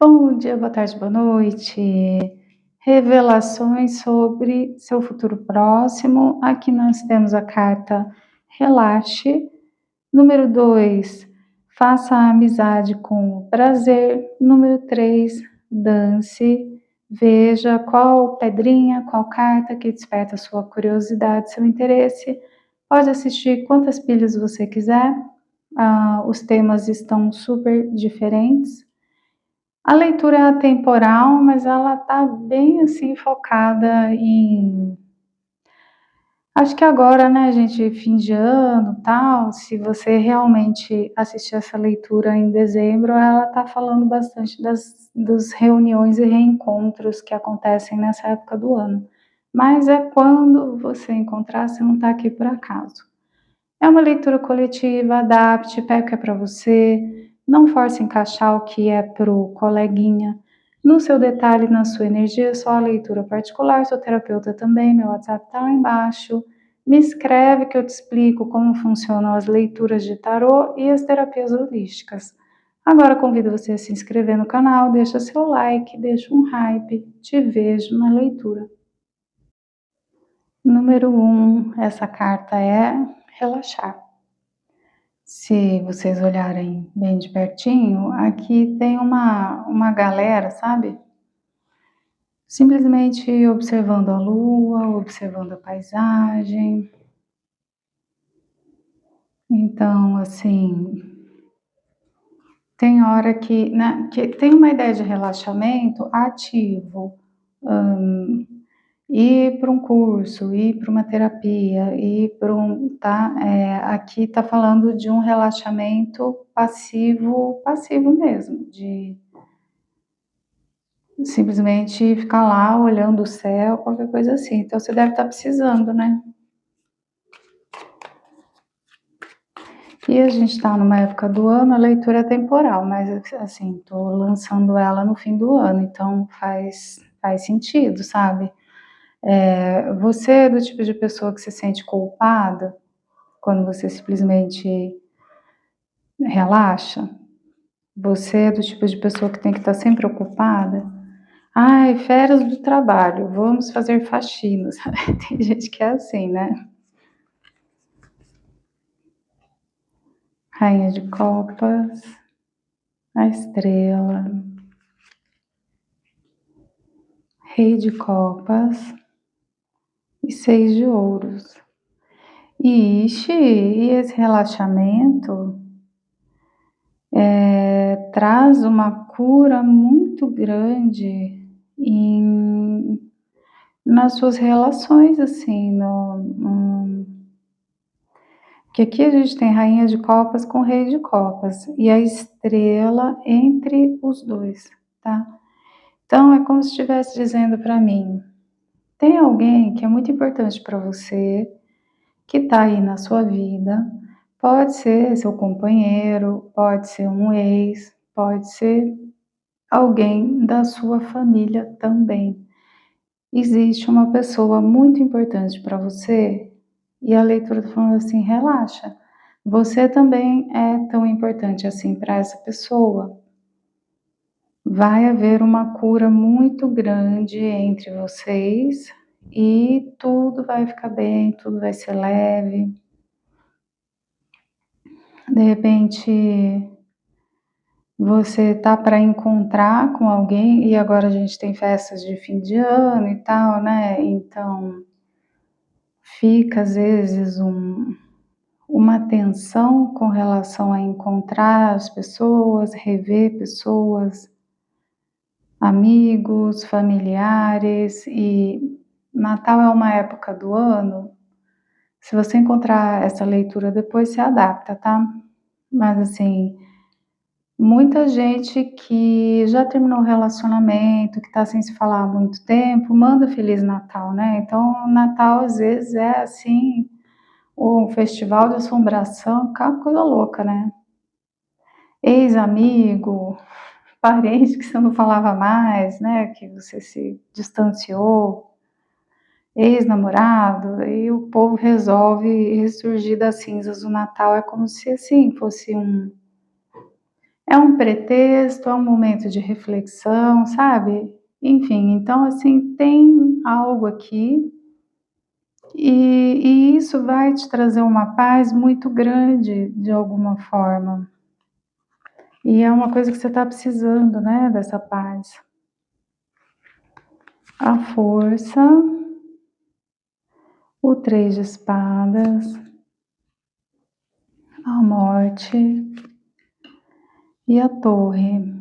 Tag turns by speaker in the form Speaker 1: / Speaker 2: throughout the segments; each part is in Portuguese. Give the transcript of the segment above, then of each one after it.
Speaker 1: Bom dia, boa tarde, boa noite. Revelações sobre seu futuro próximo. Aqui nós temos a carta Relaxe. Número 2, faça amizade com prazer. Número 3, dance. Veja qual pedrinha, qual carta que desperta sua curiosidade, seu interesse. Pode assistir quantas pilhas você quiser. Os temas estão super diferentes. A leitura é atemporal, mas ela tá bem, assim, focada em acho que agora, né, gente, fim de ano, tal, se você realmente assistir essa leitura em dezembro, ela tá falando bastante das reuniões e reencontros que acontecem nessa época do ano. Mas é quando você encontrar, você não tá aqui por acaso. É uma leitura coletiva, adapte, pega o que é para você, não force encaixar o que é pro coleguinha. No seu detalhe, na sua energia, só a leitura particular, sou terapeuta também, meu WhatsApp tá lá embaixo. Me escreve que eu te explico como funcionam as leituras de tarô e as terapias holísticas. Agora convido você a se inscrever no canal, deixa seu like, deixa um hype, te vejo na leitura. Número 1, essa carta é relaxar. Se vocês olharem bem de pertinho, aqui tem uma galera, sabe? Simplesmente observando a lua, observando a paisagem. Então, assim, tem hora que, né, que tem uma ideia de relaxamento ativo, ir para um curso, ir para uma terapia, ir para tá? Aqui tá falando de um relaxamento passivo, passivo mesmo, de simplesmente ficar lá olhando o céu, qualquer coisa assim. Então você deve estar precisando, né? E a gente está numa época do ano, a leitura é temporal, mas assim, estou lançando ela no fim do ano, então faz sentido, sabe? Você é do tipo de pessoa que se sente culpada quando você simplesmente relaxa? Você é do tipo de pessoa que tem que estar sempre ocupada? Ai, férias do trabalho, vamos fazer faxinas. Tem gente que é assim, né? Rainha de copas, a estrela, rei de copas e 6 de ouros. Ixi, e esse relaxamento traz uma cura muito grande nas suas relações, assim, que aqui a gente tem rainha de copas com rei de copas e a estrela entre os dois, tá? Então é como se estivesse dizendo para mim, tem alguém que é muito importante para você, que está aí na sua vida, pode ser seu companheiro, pode ser um ex, pode ser alguém da sua família também. Existe uma pessoa muito importante para você e a leitura está falando assim: relaxa, você também é tão importante assim para essa pessoa. Vai haver uma cura muito grande entre vocês e tudo vai ficar bem, tudo vai ser leve. De repente, você tá para encontrar com alguém e agora a gente tem festas de fim de ano e tal, né? Então, fica às vezes uma tensão com relação a encontrar as pessoas, rever pessoas, amigos, familiares, e Natal é uma época do ano. Se você encontrar essa leitura depois, se adapta, tá? Mas assim, muita gente que já terminou o relacionamento, que tá sem se falar há muito tempo, manda Feliz Natal, né? Então, Natal às vezes é assim, um festival de assombração, aquela coisa louca, né? Ex-amigo, parente que você não falava mais, né? Que você se distanciou, ex-namorado, e o povo resolve ressurgir das cinzas. O Natal é como se assim fosse É um pretexto, é um momento de reflexão, sabe? Enfim, então assim, tem algo aqui e isso vai te trazer uma paz muito grande de alguma forma. E é uma coisa que você está precisando, né, dessa paz. A força, o 3 de espadas, a morte e a torre.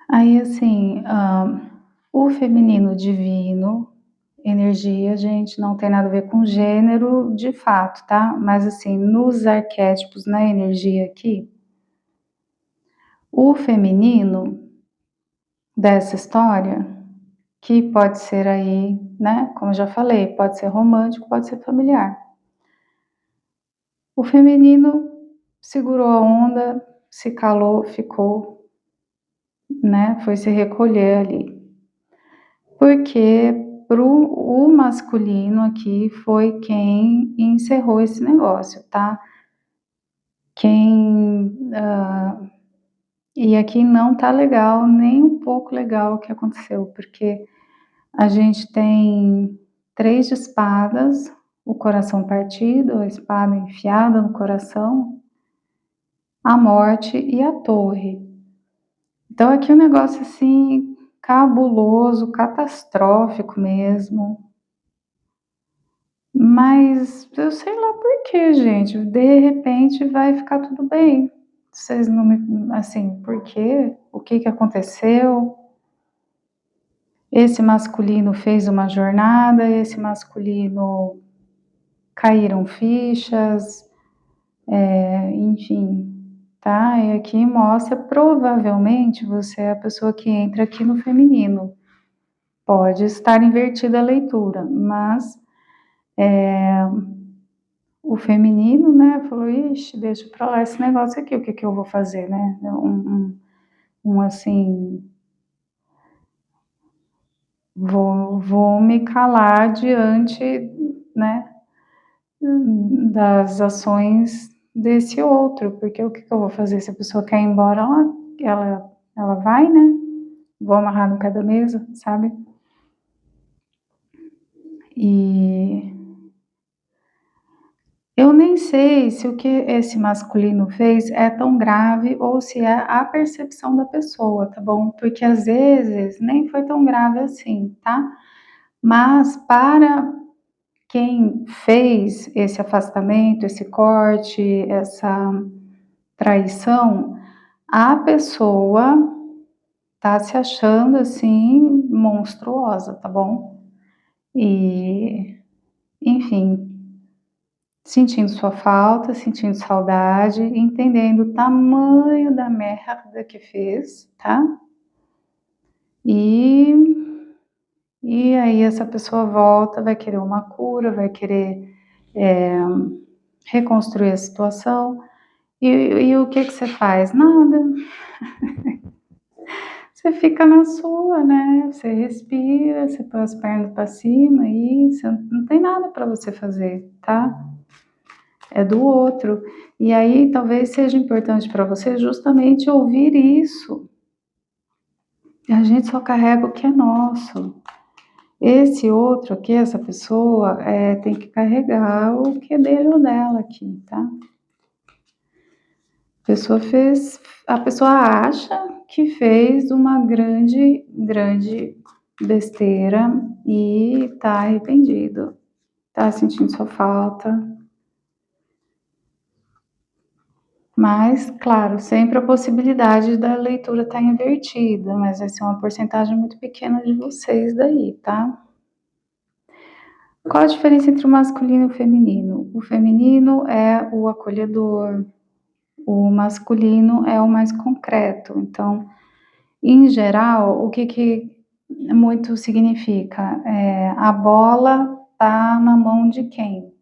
Speaker 1: Aí, assim, o feminino divino, energia, gente, não tem nada a ver com gênero de fato, tá? Mas, assim, nos arquétipos, na energia aqui, o feminino dessa história, que pode ser aí, né? Como eu já falei, pode ser romântico, pode ser familiar. O feminino segurou a onda, se calou, ficou, né? Foi se recolher ali. Porque o masculino aqui foi quem encerrou esse negócio, tá? E aqui não tá legal, nem um pouco legal o que aconteceu, porque a gente tem 3 de espadas, o coração partido, a espada enfiada no coração, a morte e a torre. Então aqui um negócio assim cabuloso, catastrófico mesmo. Mas eu sei lá por quê, gente. De repente vai ficar tudo bem. Vocês não me. Assim, por quê? O que que aconteceu? Esse masculino fez uma jornada, esse masculino caíram fichas, enfim, tá? E aqui mostra, provavelmente você é a pessoa que entra aqui no feminino. Pode estar invertida a leitura, mas o feminino, né, falou, ixi, deixa pra lá esse negócio aqui, o que que eu vou fazer, né? Assim, vou me calar diante, né, das ações desse outro, porque o que que eu vou fazer? Se a pessoa quer ir embora, ela vai, né? Vou amarrar no pé da mesa, sabe? E eu nem sei se o que esse masculino fez é tão grave ou se é a percepção da pessoa, tá bom? Porque às vezes nem foi tão grave assim, tá? Mas para quem fez esse afastamento, esse corte, essa traição, a pessoa tá se achando assim monstruosa, tá bom? E, enfim, sentindo sua falta, sentindo saudade, entendendo o tamanho da merda que fez, tá? E, e aí essa pessoa volta, vai querer uma cura, vai querer reconstruir a situação. E o que que você faz? Nada. Você fica na sua, né? Você respira, você põe as pernas para cima e você não tem nada para você fazer, tá? É do outro. E aí talvez seja importante para você justamente ouvir isso. A gente só carrega o que é nosso. Esse outro aqui, essa pessoa, tem que carregar o que é dele ou dela aqui, tá? A pessoa acha que fez uma grande, grande besteira e tá arrependido, tá sentindo sua falta. Mas, claro, sempre a possibilidade da leitura estar invertida, mas vai ser uma porcentagem muito pequena de vocês daí, tá? Qual a diferença entre o masculino e o feminino? O feminino é o acolhedor, o masculino é o mais concreto. Então, em geral, o que que muito significa? A bola tá na mão de quem?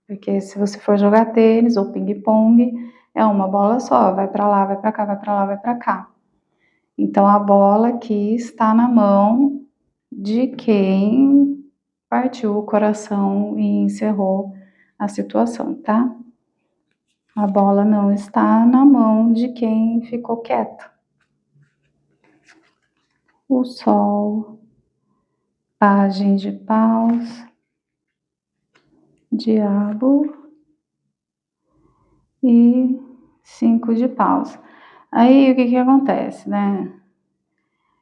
Speaker 1: Porque se você for jogar tênis ou ping-pong, é uma bola só, vai para lá, vai para cá, vai para lá, vai para cá. Então a bola aqui está na mão de quem partiu o coração e encerrou a situação, tá? A bola não está na mão de quem ficou quieto. O sol, pajem de paus, diabo e 5 de paus. Aí o que acontece, né?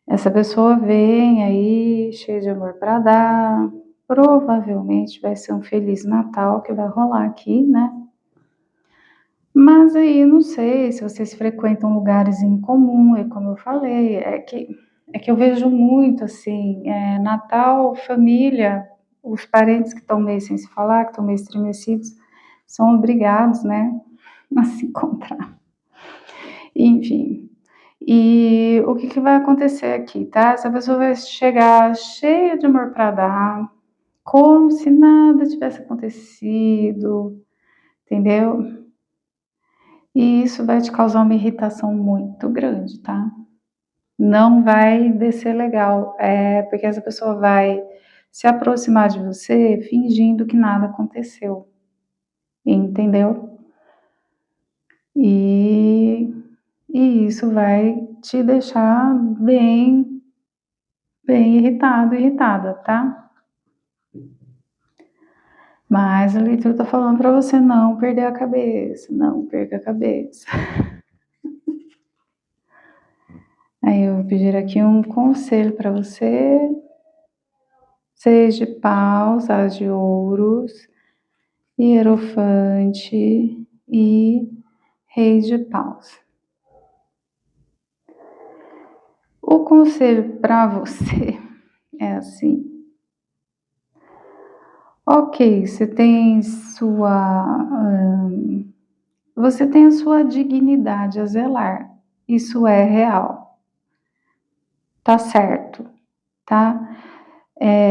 Speaker 1: Essa pessoa vem aí cheia de amor para dar, provavelmente vai ser um Feliz Natal que vai rolar aqui, né? Mas aí não sei se vocês frequentam lugares em comum, e como eu falei, é que eu vejo muito assim, Natal, família, os parentes que estão meio sem se falar, que estão meio estremecidos, são obrigados, né, a se encontrar. Enfim. E o que vai acontecer aqui, tá? Essa pessoa vai chegar cheia de amor para dar, como se nada tivesse acontecido, entendeu? E isso vai te causar uma irritação muito grande, tá? Não vai descer legal, porque essa pessoa vai se aproximar de você fingindo que nada aconteceu, entendeu? E, e isso vai te deixar bem, bem irritado, irritada, tá? Mas a leitura tá falando para você não perder a cabeça, não perca a cabeça. Aí eu vou pedir aqui um conselho para você. 6 de paus, as de ouros, hierofante e rei de paus. O conselho para você é assim: ok, você tem a sua dignidade a zelar, isso é real, tá certo, tá?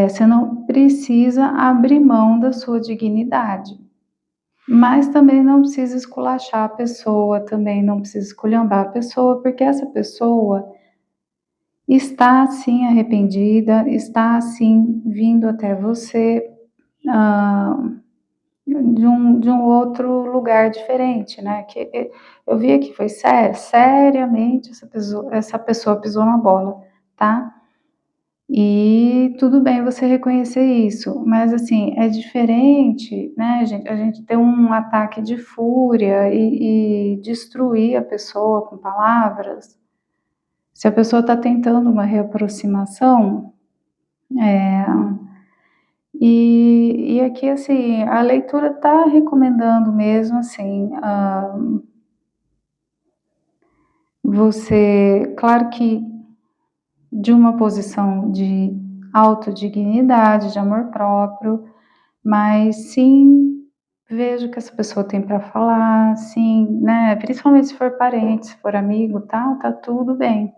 Speaker 1: Você não precisa abrir mão da sua dignidade, mas também não precisa esculachar a pessoa, também não precisa esculhambar a pessoa, porque essa pessoa está sim arrependida, está sim vindo até você de um outro lugar diferente, né? Que eu vi aqui, foi seriamente essa pessoa pisou na bola, tá? E tudo bem você reconhecer isso, mas assim, é diferente, né, gente? A gente ter um ataque de fúria e destruir a pessoa com palavras. Se a pessoa está tentando uma reaproximação, e aqui, assim, a leitura está recomendando mesmo, assim, você, claro que de uma posição de autodignidade, de amor próprio, mas sim, veja o que essa pessoa tem para falar, sim, né, principalmente se for parente, se for amigo, tá tudo bem.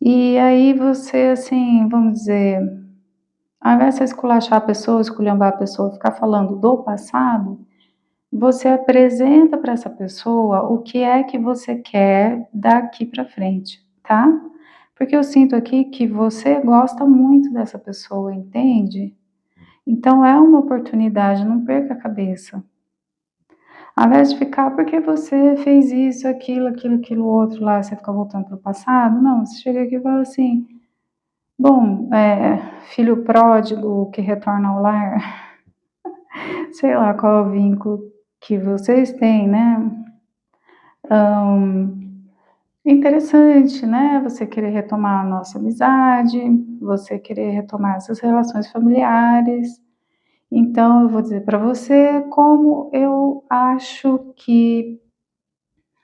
Speaker 1: E aí você, assim, vamos dizer, ao invés de você esculachar a pessoa, esculhambar a pessoa, ficar falando do passado, você apresenta para essa pessoa o que é que você quer daqui para frente, tá? Porque eu sinto aqui que você gosta muito dessa pessoa, entende? Então é uma oportunidade, não perca a cabeça. Ao invés de ficar, porque você fez isso, aquilo, outro lá, você fica voltando para o passado, não, você chega aqui e fala assim, bom, filho pródigo que retorna ao lar, sei lá qual é o vínculo que vocês têm, né? Interessante, né? Você querer retomar a nossa amizade, você querer retomar essas relações familiares. Então, eu vou dizer para você como eu acho que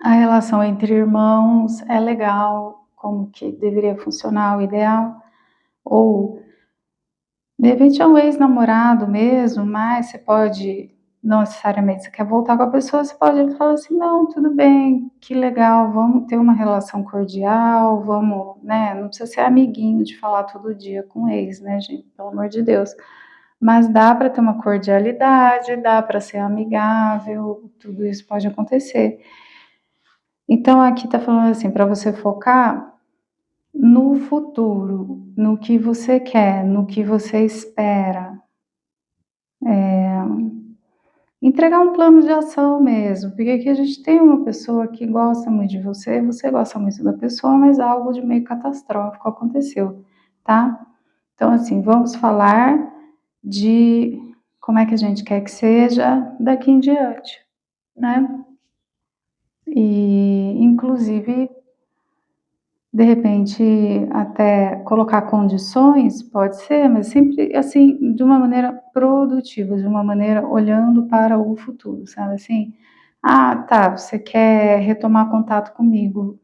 Speaker 1: a relação entre irmãos é legal, como que deveria funcionar o ideal, ou de repente é um ex-namorado mesmo, mas você pode, não necessariamente você quer voltar com a pessoa, você pode falar assim, não, tudo bem, que legal, vamos ter uma relação cordial, vamos, né, não precisa ser amiguinho de falar todo dia com o ex, né, gente, pelo amor de Deus. Mas dá para ter uma cordialidade, dá para ser amigável, tudo isso pode acontecer. Então aqui tá falando assim, para você focar no futuro, no que você quer, no que você espera. entregar um plano de ação mesmo, porque aqui a gente tem uma pessoa que gosta muito de você, você gosta muito da pessoa, mas algo de meio catastrófico aconteceu, tá? Então, assim, vamos falar de como é que a gente quer que seja daqui em diante, né? E, inclusive, de repente, até colocar condições, pode ser, mas sempre assim, de uma maneira produtiva, de uma maneira olhando para o futuro, sabe assim? Ah, tá, você quer retomar contato comigo,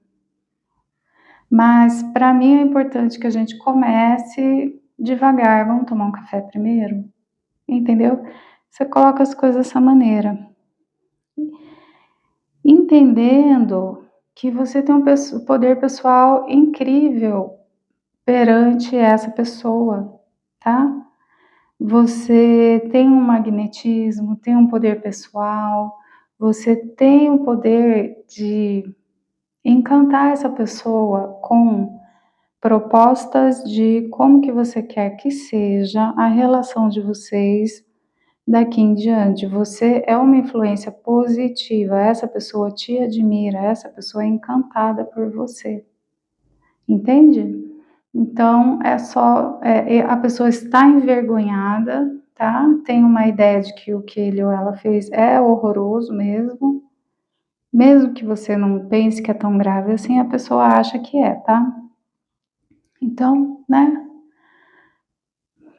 Speaker 1: mas para mim é importante que a gente comece devagar. Vamos tomar um café primeiro? Entendeu? Você coloca as coisas dessa maneira, entendendo que você tem um poder pessoal incrível perante essa pessoa, tá? Você tem um magnetismo, tem um poder pessoal, você tem o poder de encantar essa pessoa com propostas de como que você quer que seja a relação de vocês daqui em diante. Você é uma influência positiva, essa pessoa te admira, essa pessoa é encantada por você, entende? Então, é só, a pessoa está envergonhada, tá? Tem uma ideia de que o que ele ou ela fez é horroroso mesmo que você não pense que é tão grave assim, a pessoa acha que é, tá? Então, né?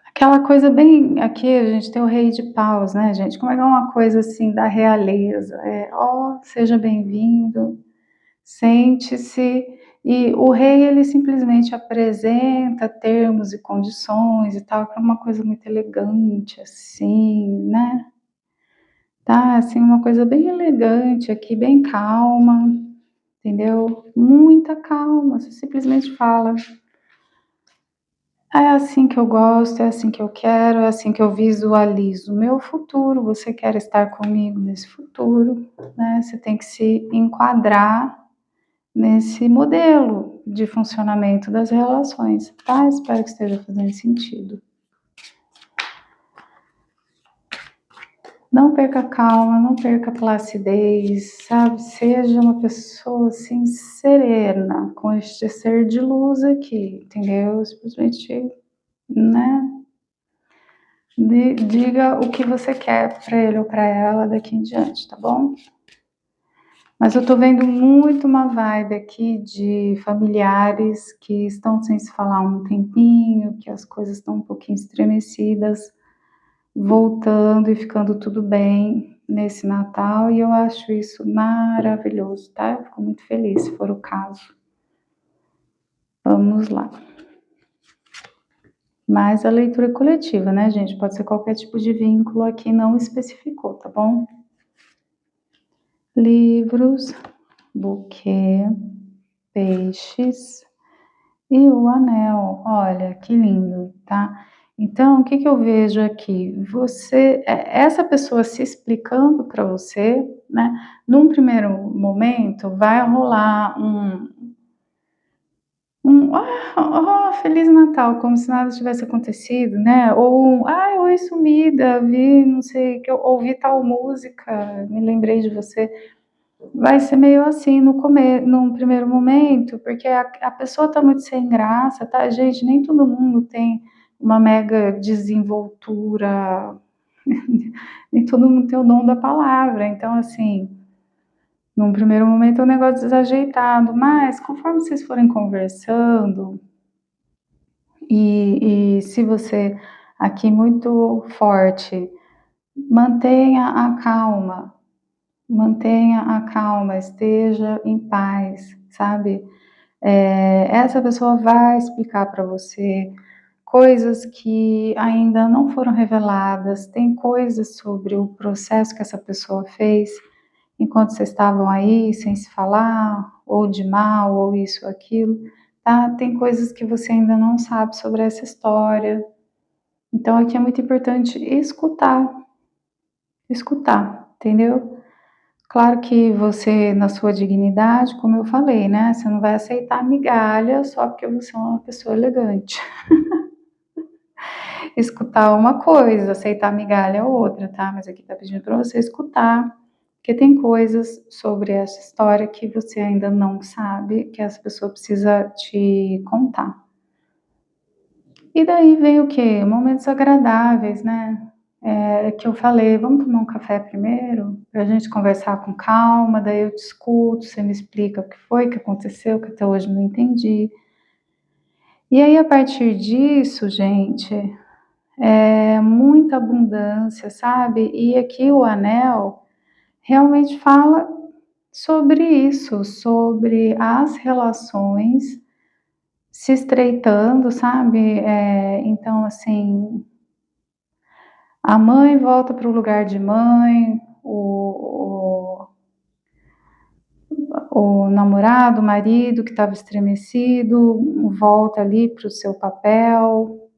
Speaker 1: Aquela coisa bem, aqui a gente tem o rei de paus, né, gente? Como é que é uma coisa assim da realeza? Ó, seja bem-vindo, sente-se. E o rei, ele simplesmente apresenta termos e condições e tal, que é uma coisa muito elegante, assim, né? Tá, assim, uma coisa bem elegante aqui, bem calma, entendeu? Muita calma, você simplesmente fala. É assim que eu gosto, é assim que eu quero, é assim que eu visualizo o meu futuro. Você quer estar comigo nesse futuro, né? Você tem que se enquadrar nesse modelo de funcionamento das relações, tá? Espero que esteja fazendo sentido. Não perca a calma, não perca a placidez, sabe? Seja uma pessoa assim serena com este ser de luz aqui, entendeu? Simplesmente, né? Diga o que você quer para ele ou para ela daqui em diante, tá bom? Mas eu tô vendo muito uma vibe aqui de familiares que estão sem se falar há um tempinho, que as coisas estão um pouquinho estremecidas, voltando e ficando tudo bem nesse Natal, e eu acho isso maravilhoso, tá? Eu fico muito feliz se for o caso. Vamos lá. Mas a leitura é coletiva, né, gente? Pode ser qualquer tipo de vínculo aqui, não especificou, tá bom? Livros, buquê, peixes e o anel. Olha que lindo, tá? Então, o que que eu vejo aqui? Essa pessoa se explicando para você, né? Num primeiro momento, vai rolar Feliz Natal, como se nada tivesse acontecido, né? Ou oi, sumida, vi, não sei, que eu ouvi tal música, me lembrei de você. Vai ser meio assim num primeiro momento, porque a pessoa tá muito sem graça, tá? Gente, nem todo mundo tem uma mega desenvoltura, nem todo mundo tem o dom da palavra. Então, assim, num primeiro momento é um negócio desajeitado, mas conforme vocês forem conversando, e se você aqui muito forte, mantenha a calma, mantenha a calma, esteja em paz, sabe? Essa pessoa vai explicar para você coisas que ainda não foram reveladas, tem coisas sobre o processo que essa pessoa fez enquanto vocês estavam aí sem se falar, ou de mal, ou isso ou aquilo, tá? Tem coisas que você ainda não sabe sobre essa história. Então aqui é muito importante escutar, entendeu? Claro que você, na sua dignidade, como eu falei, né? Você não vai aceitar migalha só porque você é uma pessoa elegante. escutar uma coisa, aceitar migalha é outra, tá? Mas aqui tá pedindo para você escutar, porque tem coisas sobre essa história que você ainda não sabe, que essa pessoa precisa te contar. E daí vem o quê? Momentos agradáveis, né? Que eu falei, vamos tomar um café primeiro, para a gente conversar com calma, daí eu te escuto, você me explica o que foi que aconteceu, que até hoje não entendi. E aí, a partir disso, gente, muita abundância, sabe? E aqui o anel realmente fala sobre isso, sobre as relações se estreitando, sabe? Então, assim, a mãe volta para o lugar de mãe, o namorado, o marido que estava estremecido, volta ali para o seu papel,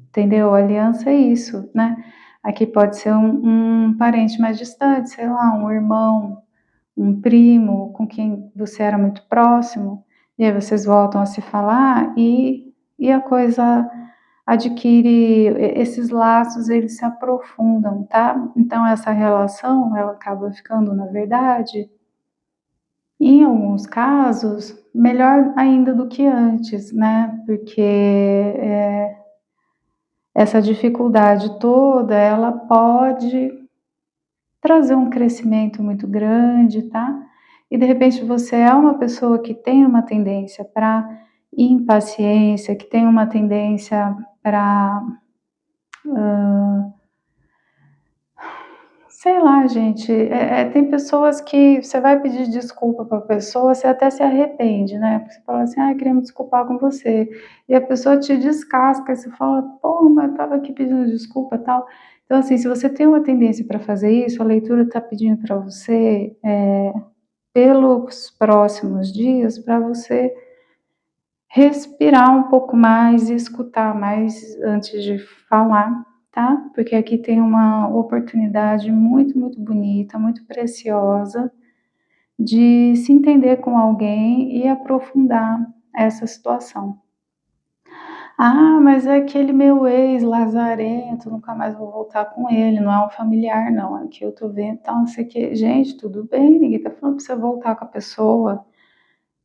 Speaker 1: entendeu? A aliança é isso, né? Aqui pode ser um parente mais distante, sei lá, um irmão, um primo com quem você era muito próximo, e aí vocês voltam a se falar e a coisa adquire, esses laços, eles se aprofundam, tá? Então essa relação, ela acaba ficando, na verdade, em alguns casos, melhor ainda do que antes, né? Porque essa dificuldade toda, ela pode trazer um crescimento muito grande, tá? E de repente você é uma pessoa que tem uma tendência para impaciência, que tem uma tendência para, sei lá, gente, tem pessoas que você vai pedir desculpa para a pessoa, você até se arrepende, né? Porque você fala assim, queria me desculpar com você. E a pessoa te descasca, e você fala, pô, mas eu tava aqui pedindo desculpa e tal. Então, assim, se você tem uma tendência para fazer isso, a leitura está pedindo para você, pelos próximos dias, para você respirar um pouco mais e escutar mais antes de falar, tá? Porque aqui tem uma oportunidade muito, muito bonita, muito preciosa de se entender com alguém e aprofundar essa situação. Mas é aquele meu ex lazarento, nunca mais vou voltar com ele, não é um familiar, não. Aqui eu tô vendo, tal, não sei o que. Gente, tudo bem, ninguém tá falando pra você voltar com a pessoa,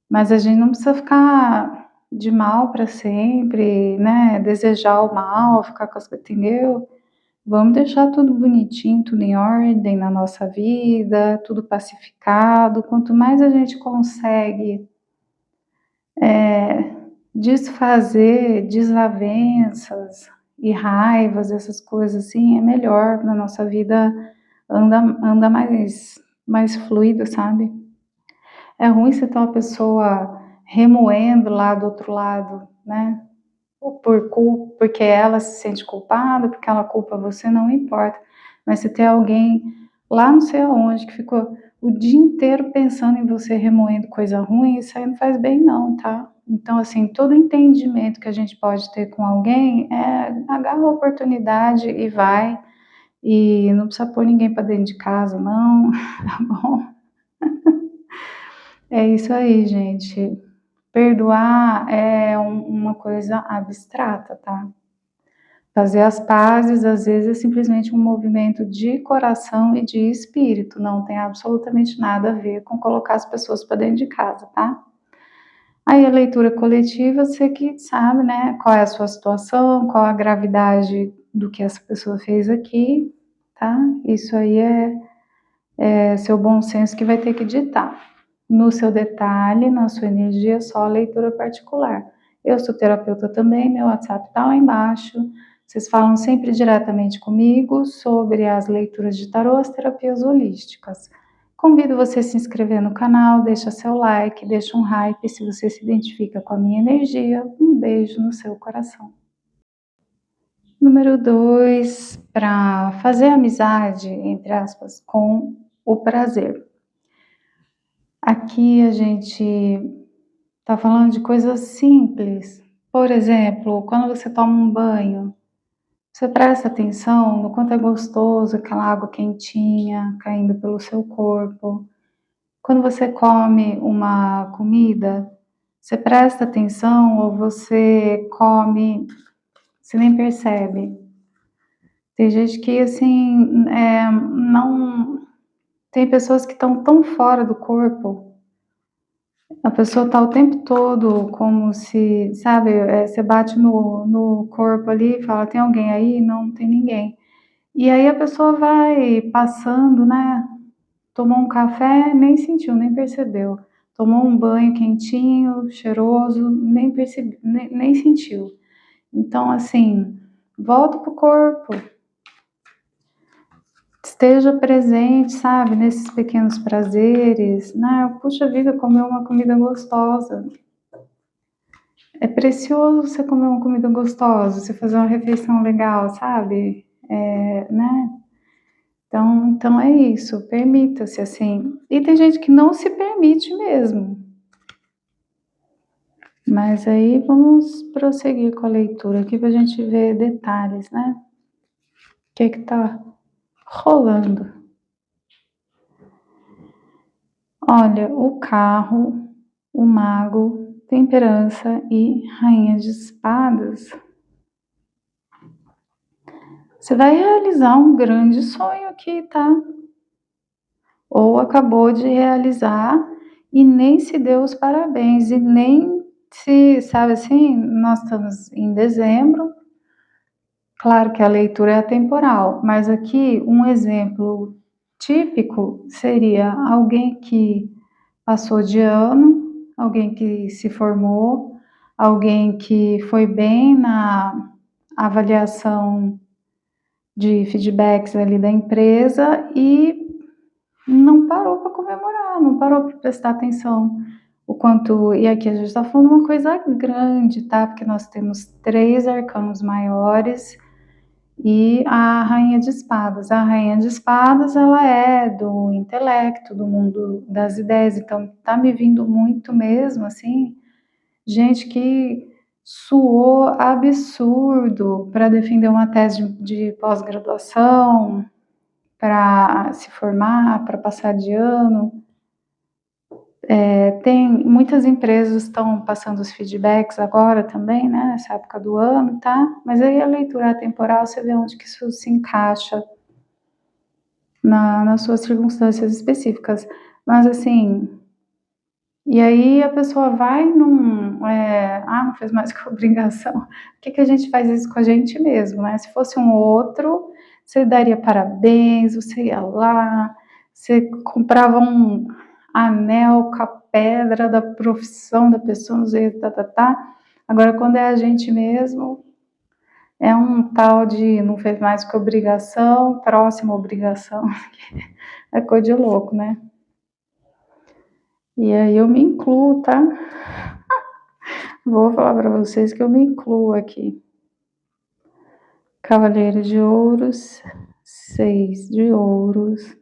Speaker 1: mas a gente não precisa ficar de mal para sempre, né? Desejar o mal, ficar com as coisas, entendeu? Vamos deixar tudo bonitinho, tudo em ordem na nossa vida, tudo pacificado. Quanto mais a gente consegue desfazer desavenças e raivas, essas coisas assim, é melhor na nossa vida, anda mais fluido, sabe? É ruim você ter uma pessoa remoendo lá do outro lado, né? Porque ela se sente culpada, porque ela culpa você, não importa. Mas se tem alguém lá não sei aonde que ficou o dia inteiro pensando em você, remoendo coisa ruim, isso aí não faz bem não, tá? Então, assim, todo entendimento que a gente pode ter com alguém, agarra a oportunidade e vai, e não precisa pôr ninguém para dentro de casa, não, tá bom? É isso aí, gente. Perdoar é uma coisa abstrata, tá? Fazer as pazes, às vezes, é simplesmente um movimento de coração e de espírito, não tem absolutamente nada a ver com colocar as pessoas para dentro de casa, tá? Aí a leitura coletiva, você que sabe, né, qual é a sua situação, qual a gravidade do que essa pessoa fez aqui, tá? Isso aí é seu bom senso que vai ter que ditar. No seu detalhe, na sua energia, só a leitura particular. Eu sou terapeuta também, meu WhatsApp tá lá embaixo. Vocês falam sempre diretamente comigo sobre as leituras de tarô, as terapias holísticas. Convido você a se inscrever no canal, deixa seu like, deixa um hype se você se identifica com a minha energia. Um beijo no seu coração. Número 2, para fazer amizade, entre aspas, com o prazer. Aqui a gente está falando de coisas simples. Por exemplo, quando você toma um banho, você presta atenção no quanto é gostoso aquela água quentinha caindo pelo seu corpo. Quando você come uma comida, você presta atenção ou você come você nem percebe. Tem gente que, assim, não. Tem pessoas que estão tão fora do corpo. A pessoa tá o tempo todo como se, sabe, você bate no corpo ali e fala: tem alguém aí? Não, não tem ninguém. E aí a pessoa vai passando, né? Tomou um café, nem sentiu, nem percebeu. Tomou um banho quentinho, cheiroso, nem percebi, nem sentiu. Então, assim, volta pro corpo. Esteja presente, sabe, nesses pequenos prazeres, né? Puxa vida, comer uma comida gostosa. É precioso você comer uma comida gostosa, você fazer uma refeição legal, sabe? Né? Então é isso, permita-se assim. E tem gente que não se permite mesmo. Mas aí vamos prosseguir com a leitura aqui para a gente ver detalhes, né? O que tá rolando? Olha, o carro, o mago, temperança e rainha de espadas. Você vai realizar um grande sonho aqui, tá? Ou acabou de realizar e nem se deu os parabéns, e nem se, sabe assim, nós estamos em dezembro, claro que a leitura é atemporal, mas aqui um exemplo típico seria alguém que passou de ano, alguém que se formou, alguém que foi bem na avaliação de feedbacks ali da empresa e não parou para comemorar, não parou para prestar atenção o quanto. E aqui a gente está falando uma coisa grande, tá? Porque nós temos 3 arcanos maiores e a Rainha de Espadas. A Rainha de Espadas, ela é do intelecto, do mundo das ideias, então tá me vindo muito mesmo, assim, gente que suou absurdo para defender uma tese de pós-graduação, para se formar, para passar de ano. Tem muitas empresas estão passando os feedbacks agora também, né, nessa época do ano, tá? Mas aí a leitura temporal, você vê onde que isso se encaixa nas suas circunstâncias específicas. Mas assim, e aí a pessoa vai não fez mais que obrigação. Por que a gente faz isso com a gente mesmo, né? Se fosse um outro, você daria parabéns, você ia lá, você comprava um anel com a pedra da profissão da pessoa, não sei, tá. Agora, quando é a gente mesmo, é um tal de não fez mais que obrigação, próxima obrigação. É coisa de louco, né? E aí eu me incluo, tá? Vou falar para vocês que eu me incluo aqui. Cavaleiro de ouros, 6 de ouros,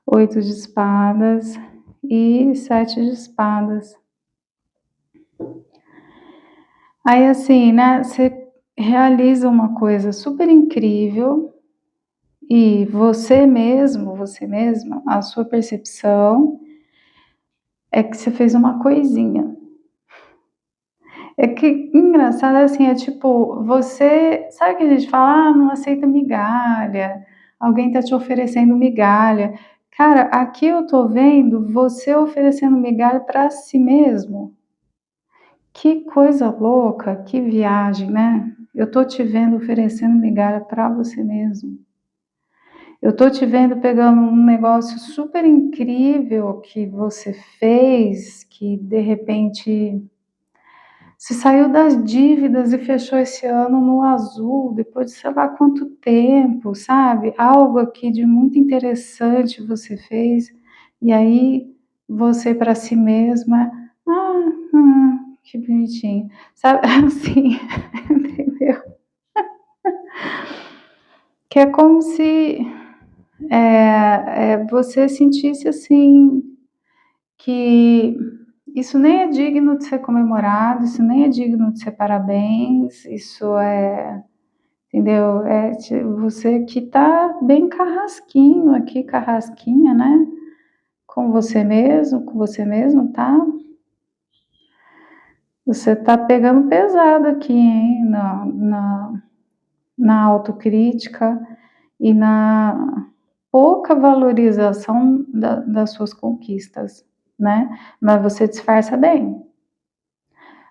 Speaker 1: 8 de espadas e 7 de espadas. Aí assim, né, você realiza uma coisa super incrível e você mesmo, você mesma, a sua percepção é que você fez uma coisinha. É que engraçado assim, é tipo, você sabe que a gente fala: "Ah, não aceita migalha, alguém tá te oferecendo migalha". Cara, aqui eu tô vendo você oferecendo migalha para si mesmo. Que coisa louca, que viagem, né? Eu tô te vendo oferecendo migalha para você mesmo. Eu tô te vendo pegando um negócio super incrível que você fez, que de repente você saiu das dívidas e fechou esse ano no azul, depois de sei lá quanto tempo, sabe? Algo aqui de muito interessante você fez, e aí você para si mesma, que bonitinho, sabe? Assim, entendeu? Que é como se você sentisse assim que isso nem é digno de ser comemorado, isso nem é digno de ser parabéns, isso é, entendeu? Você que tá bem carrasquinho aqui, carrasquinha, né? Com você mesmo, tá? Você tá pegando pesado aqui, hein, na autocrítica e na pouca valorização das suas conquistas, né? Mas você disfarça bem.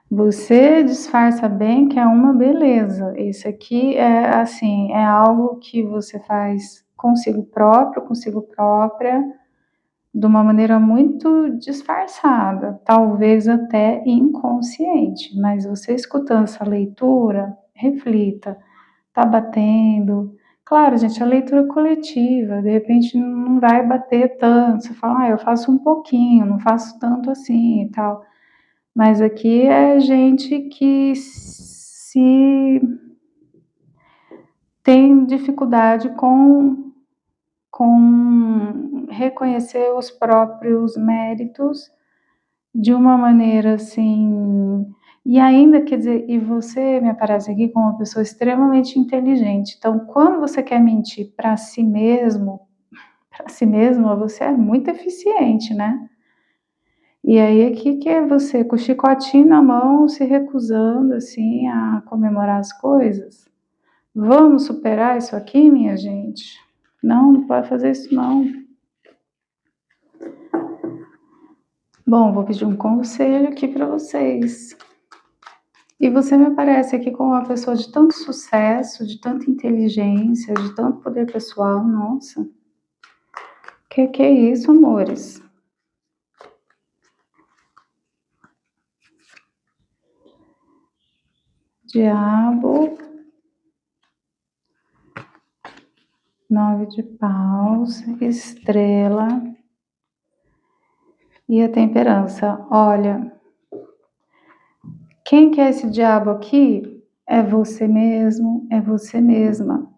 Speaker 1: Você disfarça bem, que é uma beleza. Isso aqui é assim, é algo que você faz consigo próprio, consigo própria, de uma maneira muito disfarçada, talvez até inconsciente, mas você escutando essa leitura, reflita, tá batendo. Claro, gente, a leitura coletiva, de repente não vai bater tanto, você fala, eu faço um pouquinho, não faço tanto assim e tal. Mas aqui é gente que se tem dificuldade com reconhecer os próprios méritos de uma maneira assim. E ainda, quer dizer, e você me aparece aqui como uma pessoa extremamente inteligente. Então, quando você quer mentir para si mesmo, você é muito eficiente, né? E aí, aqui que é você com o chicotinho na mão, se recusando assim a comemorar as coisas. Vamos superar isso aqui, minha gente? Não, não pode fazer isso não. Bom, vou pedir um conselho aqui para vocês. E você me aparece aqui como uma pessoa de tanto sucesso, de tanta inteligência, de tanto poder pessoal. Nossa, que é isso, amores? Diabo, 9 de paus, estrela e a temperança. Olha, quem que é esse diabo aqui? É você mesmo, é você mesma,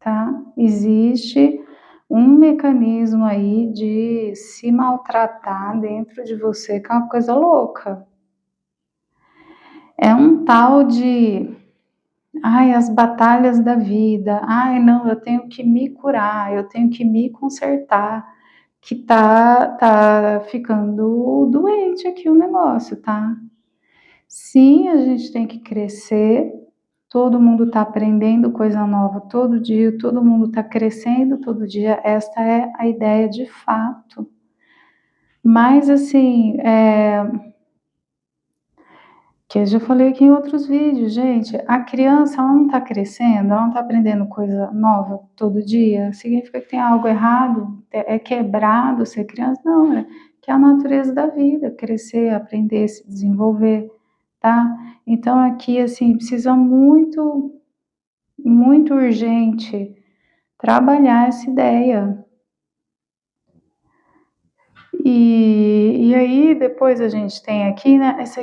Speaker 1: tá? Existe um mecanismo aí de se maltratar dentro de você, que é uma coisa louca. É um tal de, ai, as batalhas da vida, ai, não, eu tenho que me curar, eu tenho que me consertar, que tá ficando doente aqui o negócio, tá? Sim, a gente tem que crescer, todo mundo está aprendendo coisa nova todo dia, todo mundo está crescendo todo dia, esta é a ideia de fato. Mas assim, que eu já falei aqui em outros vídeos, gente, a criança ela não está crescendo, ela não está aprendendo coisa nova todo dia, significa que tem algo errado, é quebrado ser criança? Não, é que é a natureza da vida, crescer, aprender, se desenvolver, tá? Então aqui, assim, precisa muito, muito urgente trabalhar essa ideia. E aí depois a gente tem aqui, né? Essa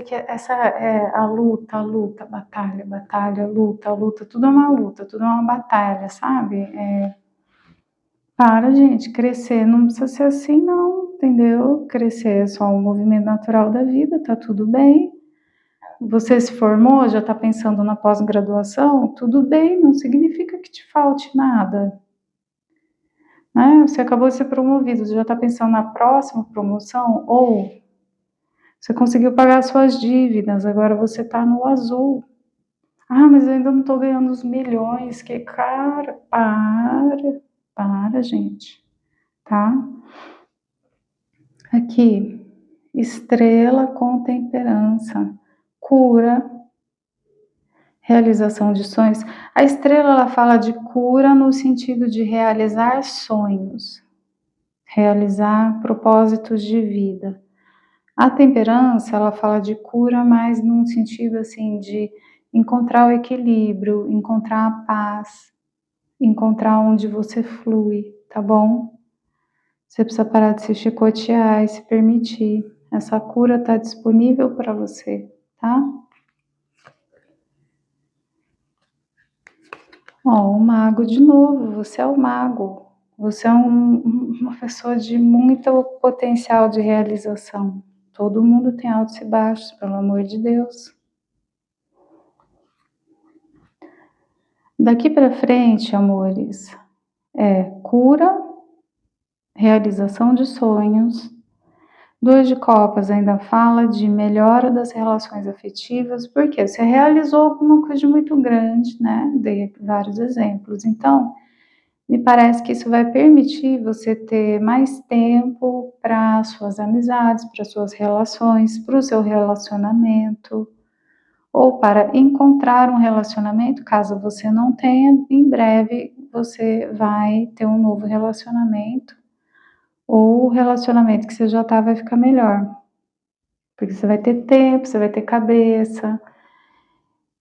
Speaker 1: é a luta, batalha, luta, tudo é uma luta, tudo é uma batalha, sabe? Para, gente, crescer não precisa ser assim, não, entendeu? Crescer é só um movimento natural da vida, tá tudo bem. Você se formou, já tá pensando na pós-graduação, tudo bem, não significa que te falte nada. Né? Você acabou de ser promovido, você já está pensando na próxima promoção? Ou você conseguiu pagar suas dívidas, agora você está no azul. Ah, mas eu ainda não estou ganhando os milhões, que cara, para, gente, tá? Aqui, estrela com temperança, cura, realização de sonhos. A estrela, ela fala de cura no sentido de realizar sonhos, realizar propósitos de vida. A temperança, ela fala de cura, mas num sentido assim de encontrar o equilíbrio, encontrar a paz, encontrar onde você flui, tá bom? Você precisa parar de se chicotear e se permitir. Essa cura está disponível para você, tá? Ó, o mago de novo, você é o mago. Você é uma pessoa de muito potencial de realização. Todo mundo tem altos e baixos, pelo amor de Deus. Daqui para frente, amores, é cura, realização de sonhos, 2 de copas ainda fala de melhora das relações afetivas, porque você realizou alguma coisa muito grande, né? Dei vários exemplos. Então, me parece que isso vai permitir você ter mais tempo para suas amizades, para suas relações, para o seu relacionamento, ou para encontrar um relacionamento, caso você não tenha, em breve você vai ter um novo relacionamento, ou o relacionamento que você já está vai ficar melhor. Porque você vai ter tempo, você vai ter cabeça.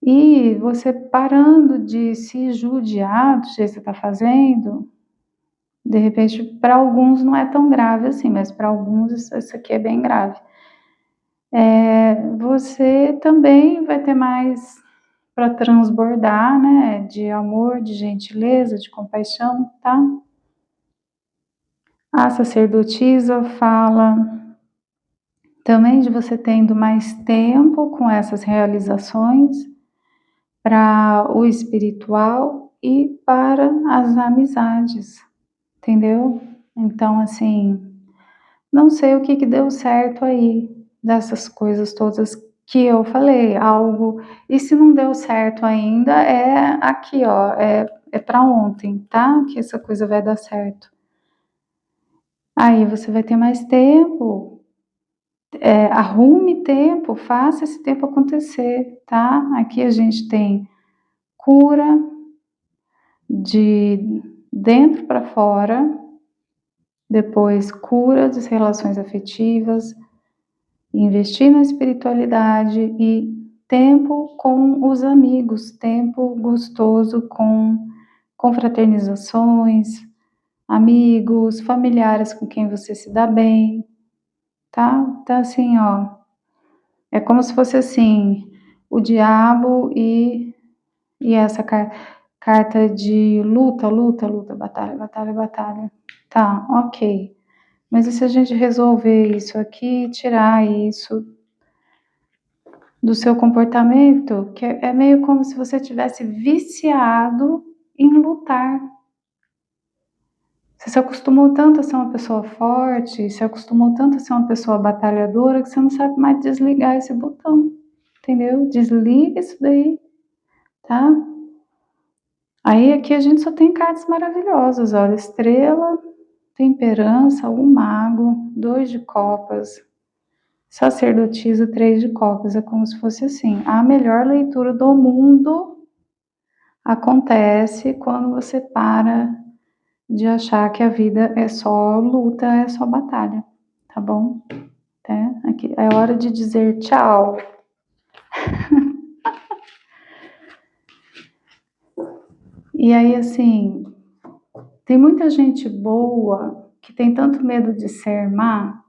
Speaker 1: E você parando de se judiar do jeito que você está fazendo, de repente, para alguns não é tão grave assim, mas para alguns isso aqui é bem grave. Você também vai ter mais para transbordar, né? De amor, de gentileza, de compaixão, tá? A sacerdotisa fala também de você tendo mais tempo com essas realizações para o espiritual e para as amizades, entendeu? Então, assim, não sei o que deu certo aí dessas coisas todas que eu falei, algo. E se não deu certo ainda, é aqui, ó, é para ontem, tá? Que essa coisa vai dar certo. Aí você vai ter mais tempo, arrume tempo, faça esse tempo acontecer, tá? Aqui a gente tem cura de dentro para fora, depois cura das relações afetivas, investir na espiritualidade e tempo com os amigos, tempo gostoso com confraternizações, amigos, familiares com quem você se dá bem, tá? Tá assim, ó, é como se fosse assim, o diabo e essa carta de luta, luta, luta, batalha, batalha, batalha. Tá, ok. Mas e se a gente resolver isso aqui, tirar isso do seu comportamento, que é meio como se você tivesse viciado em lutar. Você se acostumou tanto a ser uma pessoa forte, se acostumou tanto a ser uma pessoa batalhadora, que você não sabe mais desligar esse botão, entendeu? Desliga isso daí, tá? Aí aqui a gente só tem cartas maravilhosas, olha, estrela, temperança, o mago, 2 de copas, sacerdotisa, 3 de copas, é como se fosse assim, a melhor leitura do mundo acontece quando você para de achar que a vida é só luta, é só batalha, tá bom? Aqui é hora de dizer tchau. E aí, assim, tem muita gente boa que tem tanto medo de ser má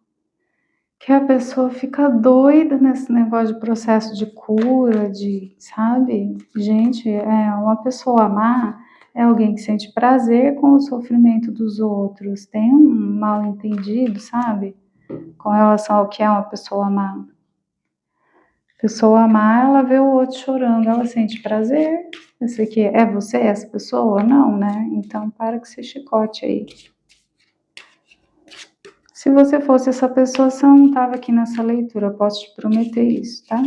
Speaker 1: que a pessoa fica doida nesse negócio de processo de cura, sabe? Gente, uma pessoa má é alguém que sente prazer com o sofrimento dos outros, tem um mal entendido, sabe? Com relação ao que é uma pessoa má. Pessoa má, ela vê o outro chorando, ela sente prazer. Esse aqui é você, essa pessoa? Não, né? Então para com esse chicote aí. Se você fosse essa pessoa, você não estava aqui nessa leitura, eu posso te prometer isso, tá?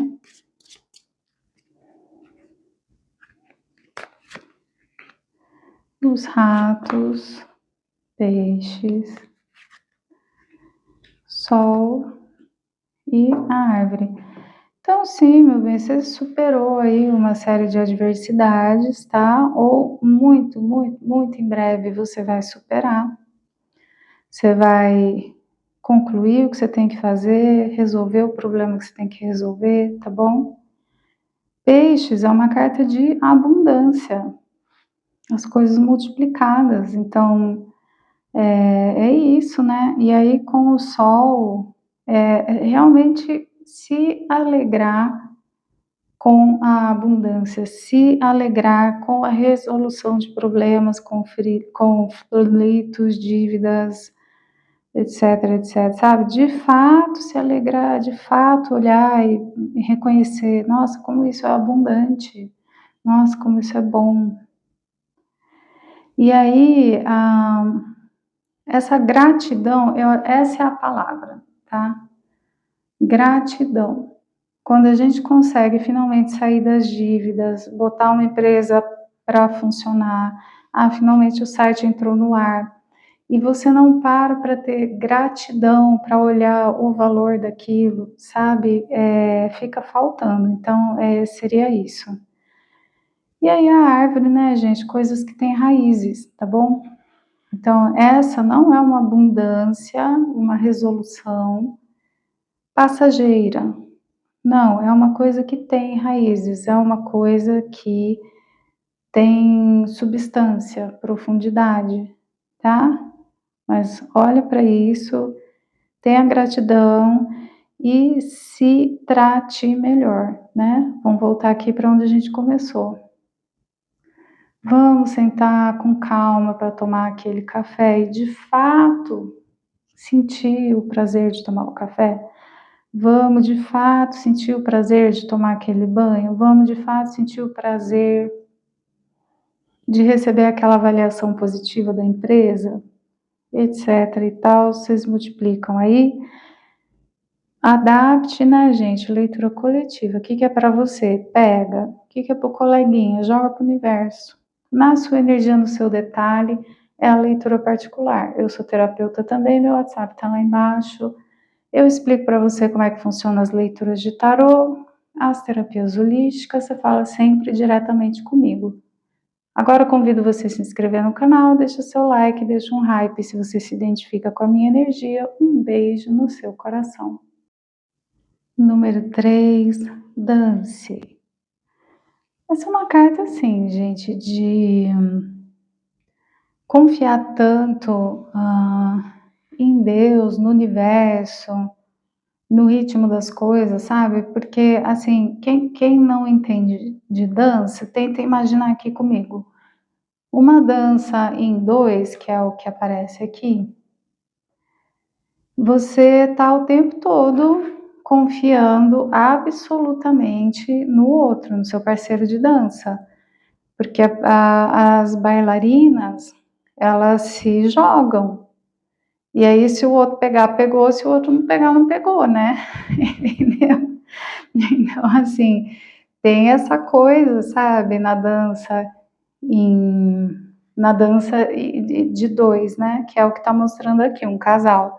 Speaker 1: Os ratos, peixes, sol e a árvore. Então, sim, meu bem, você superou aí uma série de adversidades, tá? Ou muito, muito, muito em breve você vai superar. Você vai concluir o que você tem que fazer, resolver o problema que você tem que resolver, tá bom? Peixes é uma carta de abundância, as coisas multiplicadas, então é isso, né? E aí com o sol, realmente se alegrar com a abundância, se alegrar com a resolução de problemas, conflitos, dívidas, etc, etc, sabe? De fato se alegrar, de fato olhar e reconhecer, nossa, como isso é abundante, nossa, como isso é bom. E aí, essa gratidão, essa é a palavra, tá? Gratidão. Quando a gente consegue finalmente sair das dívidas, botar uma empresa para funcionar, finalmente o site entrou no ar, e você não para ter gratidão, para olhar o valor daquilo, sabe? Fica faltando. Então, seria isso. E aí a árvore, né, gente? Coisas que têm raízes, tá bom? Então, essa não é uma abundância, uma resolução passageira. Não, é uma coisa que tem raízes, é uma coisa que tem substância, profundidade, tá? Mas olha para isso, tenha gratidão e se trate melhor, né? Vamos voltar aqui para onde a gente começou. Vamos sentar com calma para tomar aquele café e, de fato, sentir o prazer de tomar o café. Vamos, de fato, sentir o prazer de tomar aquele banho. Vamos, de fato, sentir o prazer de receber aquela avaliação positiva da empresa, etc. e tal. Vocês multiplicam aí. Adapte, né, gente? Leitura coletiva. O que é para você? Pega. O que é para o coleguinha? Joga para o universo. Na sua energia, no seu detalhe, é a leitura particular. Eu sou terapeuta também, meu WhatsApp está lá embaixo. Eu explico para você como é que funcionam as leituras de tarô, as terapias holísticas, você fala sempre diretamente comigo. Agora eu convido você a se inscrever no canal, deixa seu like, deixa um hype se você se identifica com a minha energia. Um beijo no seu coração. Número 3, dance. Essa é uma carta assim, gente, de confiar tanto em Deus, no universo, no ritmo das coisas, sabe? Porque, assim, quem não entende de dança, tenta imaginar aqui comigo. Uma dança em dois, que é o que aparece aqui, você tá o tempo todo confiando absolutamente no outro, no seu parceiro de dança. Porque as bailarinas, elas se jogam. E aí, se o outro pegar, pegou, se o outro não pegar, não pegou, né? Entendeu? Então, assim, tem essa coisa, sabe, na dança de dois, né? Que é o que está mostrando aqui, um casal.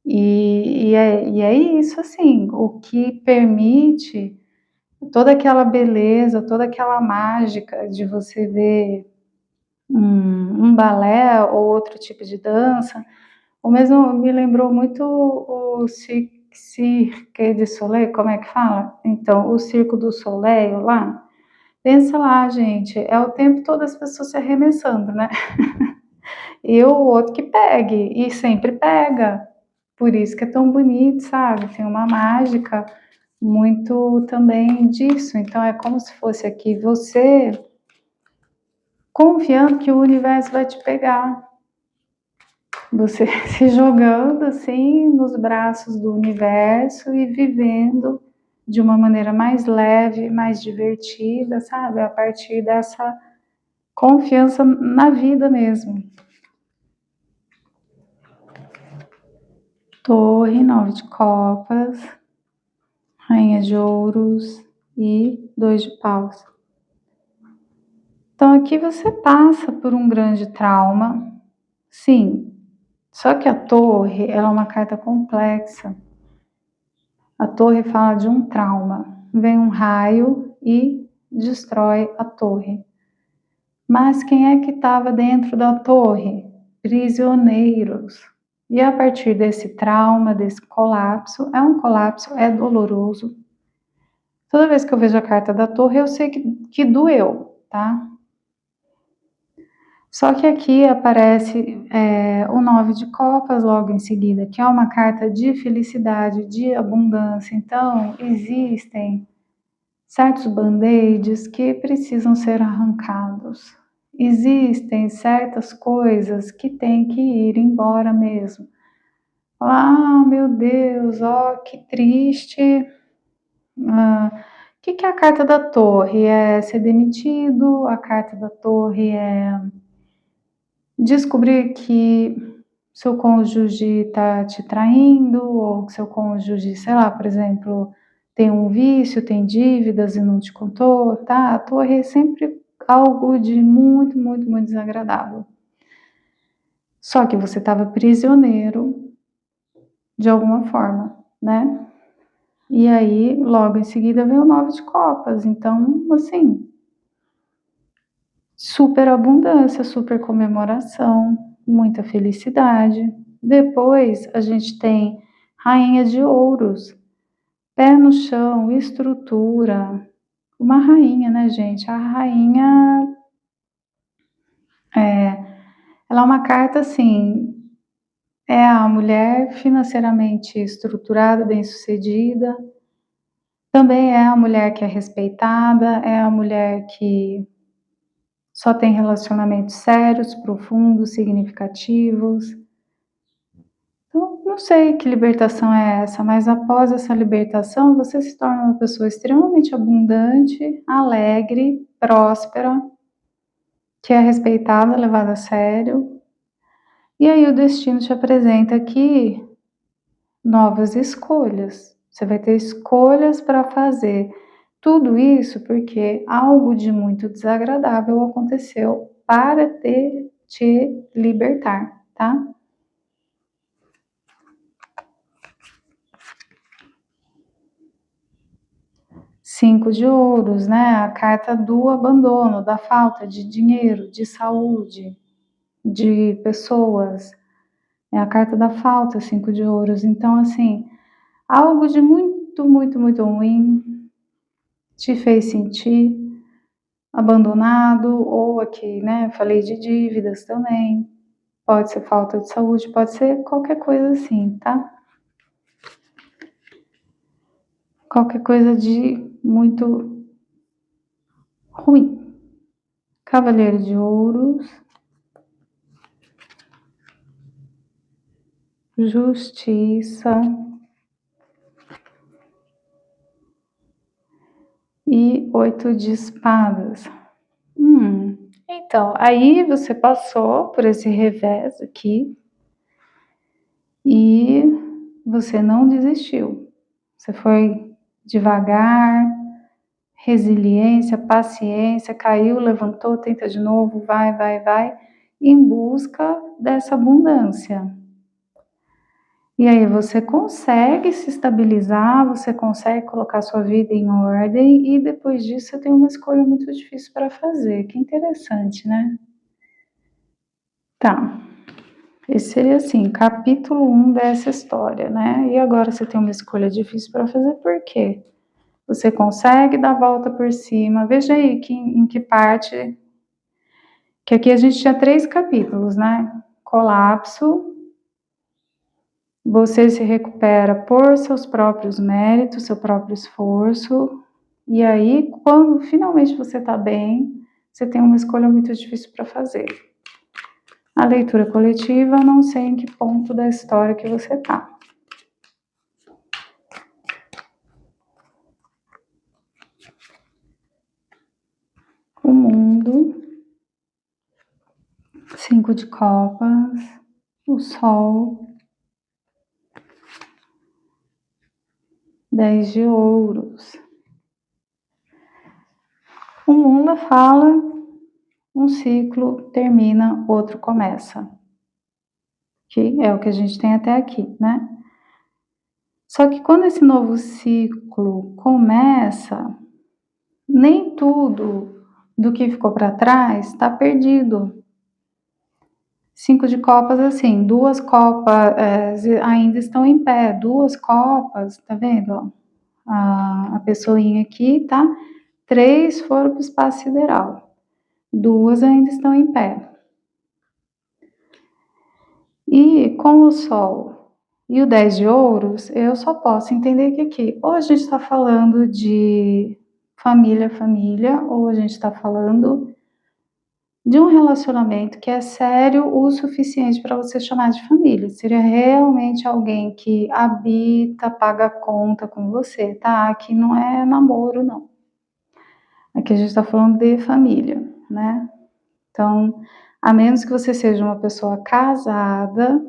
Speaker 1: E é isso, assim, o que permite toda aquela beleza, toda aquela mágica de você ver um balé ou outro tipo de dança. O mesmo me lembrou muito o Cirque du Soleil, como é que fala? Então, o Circo do Soleil lá. Pensa lá, gente, é o tempo todo as pessoas se arremessando, né? E o outro que pegue, e sempre pega. Por isso que é tão bonito, sabe? Tem uma mágica muito também disso. Então, é como se fosse aqui você confiando que o universo vai te pegar. Você se jogando assim nos braços do universo e vivendo de uma maneira mais leve, mais divertida, sabe? A partir dessa confiança na vida mesmo. Torre, 9 de copas, rainha de ouros e 2 de paus. Então aqui você passa por um grande trauma, sim, só que a torre, ela é uma carta complexa. A torre fala de um trauma. Vem um raio e destrói a torre. Mas quem é que estava dentro da torre? Prisioneiros. E a partir desse trauma, desse colapso, é um colapso, é doloroso. Toda vez que eu vejo a carta da torre, eu sei que doeu, tá? Só que aqui aparece o 9 de copas logo em seguida, que é uma carta de felicidade, de abundância. Então, existem certos band-aids que precisam ser arrancados. Existem certas coisas que têm que ir embora mesmo. Meu Deus, que triste. O que é a carta da torre? É ser demitido, a carta da torre é descobrir que seu cônjuge tá te traindo, ou seu cônjuge, sei lá, por exemplo, tem um vício, tem dívidas e não te contou, tá? A torre é sempre algo de muito, muito, muito desagradável. Só que você estava prisioneiro de alguma forma, né? E aí, logo em seguida, vem o 9 de copas. Então, assim, super abundância, super comemoração, muita felicidade. Depois, a gente tem Rainha de Ouros, pé no chão, estrutura. Uma rainha, né, gente? A rainha ela é uma carta assim, é a mulher financeiramente estruturada, bem-sucedida. Também é a mulher que é respeitada, é a mulher que só tem relacionamentos sérios, profundos, significativos. Então, não sei que libertação é essa, mas após essa libertação, você se torna uma pessoa extremamente abundante, alegre, próspera, que é respeitada, levada a sério. E aí o destino te apresenta aqui novas escolhas. Você vai ter escolhas para fazer. Tudo isso porque algo de muito desagradável aconteceu para te libertar, tá? 5 de ouros, né? A carta do abandono, da falta de dinheiro, de saúde, de pessoas. É a carta da falta, 5 de ouros. Então, assim, algo de muito, muito, muito ruim te fez sentir abandonado, ou aqui, né? Falei de dívidas também. Pode ser falta de saúde, pode ser qualquer coisa assim, tá? Qualquer coisa de muito ruim. Cavaleiro de ouros, justiça e 8 de espadas. Então, aí você passou por esse revés aqui e você não desistiu. Você foi devagar, resiliência, paciência, caiu, levantou, tenta de novo, vai, vai, vai, em busca dessa abundância. E aí você consegue se estabilizar, você consegue colocar sua vida em ordem e depois disso você tem uma escolha muito difícil para fazer. Que interessante, né? Tá. Esse seria assim, capítulo 1 dessa história, né? E agora você tem uma escolha difícil para fazer, por quê? Você consegue dar a volta por cima. Veja aí em que parte. Que aqui a gente tinha 3 capítulos, né? Colapso. Você se recupera por seus próprios méritos, seu próprio esforço. E aí, quando finalmente você está bem, você tem uma escolha muito difícil para fazer. A leitura coletiva, não sei em que ponto da história que você está. O mundo, 5 de copas, o sol, 10 de ouros. O mundo fala, um ciclo termina, outro começa. Que é o que a gente tem até aqui, né? Só que quando esse novo ciclo começa, nem tudo do que ficou para trás está perdido. 5 de copas, assim, 2 copas ainda estão em pé, 2 copas, tá vendo? A pessoinha aqui, tá? 3 foram para o espaço sideral, 2 ainda estão em pé. E com o Sol e o 10 de ouros, eu só posso entender que aqui, ou a gente está falando de família, família, ou a gente está falando de um relacionamento que é sério o suficiente para você chamar de família. Seria realmente alguém que habita, paga conta com você, tá? Aqui não é namoro, não. Aqui a gente está falando de família, né? Então, a menos que você seja uma pessoa casada,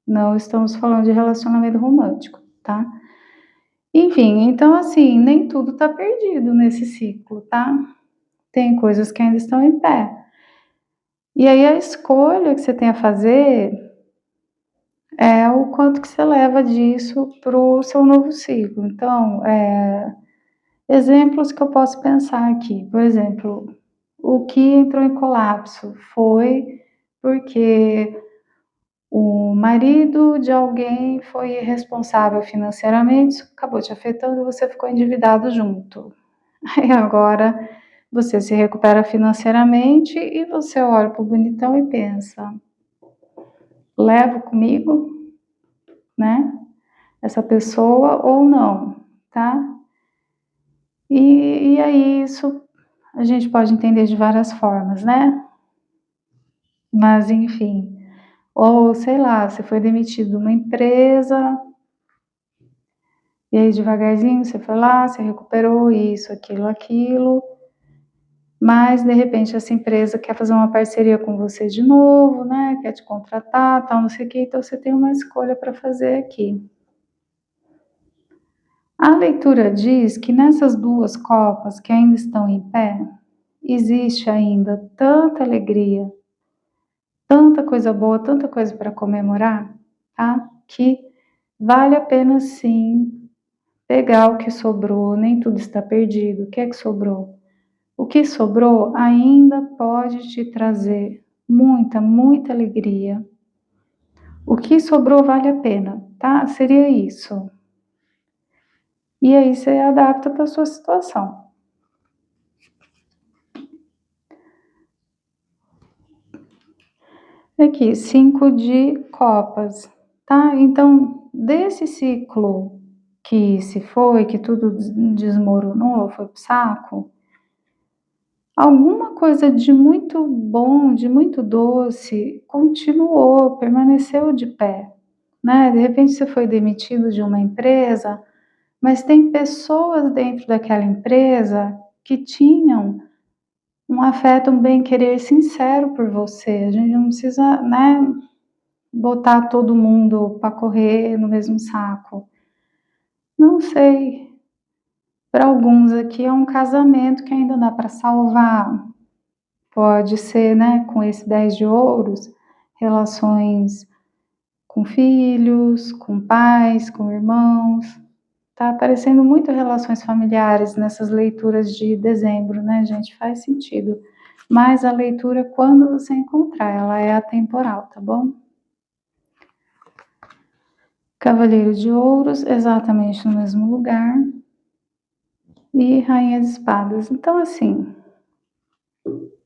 Speaker 1: Não estamos falando de relacionamento romântico, tá? Enfim, então assim, nem tudo tá perdido nesse ciclo, tá? Tem coisas que ainda estão em pé. E aí a escolha que você tem a fazer é o quanto que você leva disso para o seu novo ciclo. Então, exemplos que eu posso pensar aqui, por exemplo, o que entrou em colapso foi porque o marido de alguém foi irresponsável financeiramente, isso acabou te afetando e você ficou endividado junto. Aí agora você se recupera financeiramente e você olha pro bonitão e pensa: levo comigo, né? Essa pessoa ou não, tá? E aí isso a gente pode entender de várias formas, né? Mas enfim, ou sei lá, você foi demitido de uma empresa, e aí devagarzinho você foi lá, você recuperou isso, aquilo, mas de repente essa empresa quer fazer uma parceria com você de novo, né? Quer te contratar, tal, não sei o que, então você tem uma escolha para fazer aqui. A leitura diz que nessas duas copas que ainda estão em pé, existe ainda tanta alegria, tanta coisa boa, tanta coisa para comemorar, tá? Que vale a pena sim pegar o que sobrou, nem tudo está perdido. O que é que sobrou? O que sobrou ainda pode te trazer muita, muita alegria. O que sobrou vale a pena, tá? Seria isso. E aí você adapta para a sua situação. Aqui, 5 de copas, tá? Então, desse ciclo que se foi, que tudo desmoronou, foi pro saco, alguma coisa de muito bom, de muito doce, continuou, permaneceu de pé, né? De repente você foi demitido de uma empresa, mas tem pessoas dentro daquela empresa que tinham um afeto, um bem-querer sincero por você. A gente não precisa, né, botar todo mundo para correr no mesmo saco. Não sei. Para alguns aqui é um casamento que ainda dá para salvar. Pode ser, né, com esse 10 de ouros, relações com filhos, com pais, com irmãos. Tá aparecendo muito relações familiares nessas leituras de dezembro, né, gente? Faz sentido. Mas a leitura, quando você encontrar, ela é atemporal, tá bom? Cavaleiro de Ouros, exatamente no mesmo lugar. E Rainha de Espadas. Então, assim,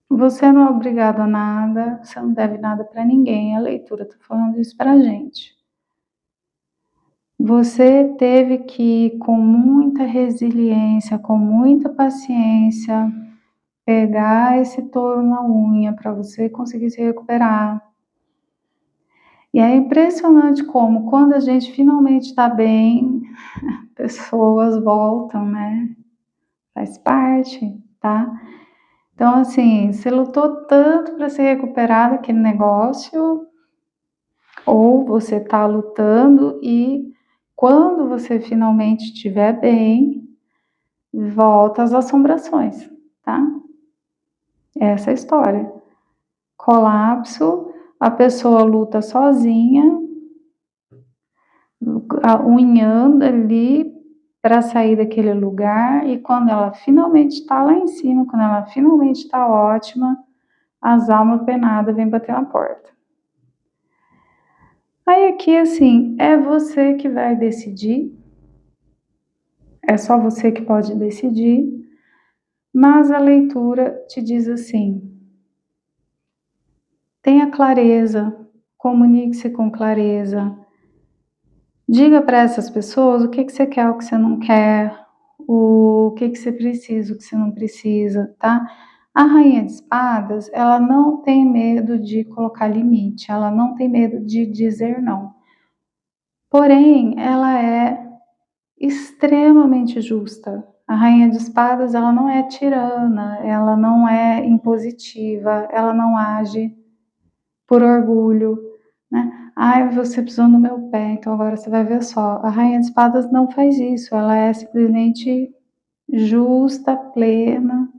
Speaker 1: você não é obrigado a nada, você não deve nada para ninguém. A leitura tá falando isso pra gente. Você teve que, com muita resiliência, com muita paciência, pegar esse touro na unha para você conseguir se recuperar. E é impressionante como, quando a gente finalmente está bem, pessoas voltam, né? Faz parte, tá? Então, assim, você lutou tanto para se recuperar daquele negócio, ou você está lutando e quando você finalmente estiver bem, volta às assombrações, tá? Essa é a história. Colapso, a pessoa luta sozinha, unhando ali para sair daquele lugar, e quando ela finalmente está lá em cima, quando ela finalmente está ótima, as almas penadas vêm bater na porta. Aí aqui, assim, é você que vai decidir, é só você que pode decidir, mas a leitura te diz assim: tenha clareza, comunique-se com clareza, diga para essas pessoas o que você quer, o que você não quer, o que você precisa, o que você não precisa, tá? A Rainha de Espadas, ela não tem medo de colocar limite, ela não tem medo de dizer não. Porém, ela é extremamente justa. A Rainha de Espadas, ela não é tirana, ela não é impositiva, ela não age por orgulho, né? Ai, você pisou no meu pé, então agora você vai ver só. A Rainha de Espadas não faz isso, ela é simplesmente justa, plena.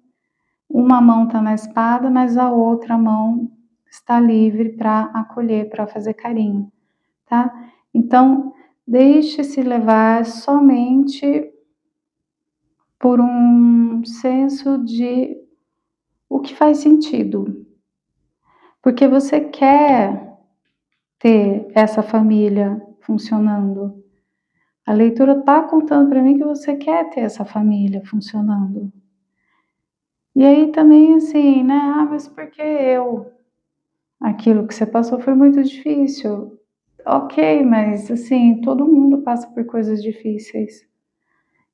Speaker 1: Uma mão está na espada, mas a outra mão está livre para acolher, para fazer carinho, tá? Então, deixe-se levar somente por um senso de o que faz sentido. Porque você quer ter essa família funcionando. A leitura está contando para mim que você quer ter essa família funcionando. E aí também assim, né? Ah, mas por que eu? Aquilo que você passou foi muito difícil. Ok, mas assim, todo mundo passa por coisas difíceis.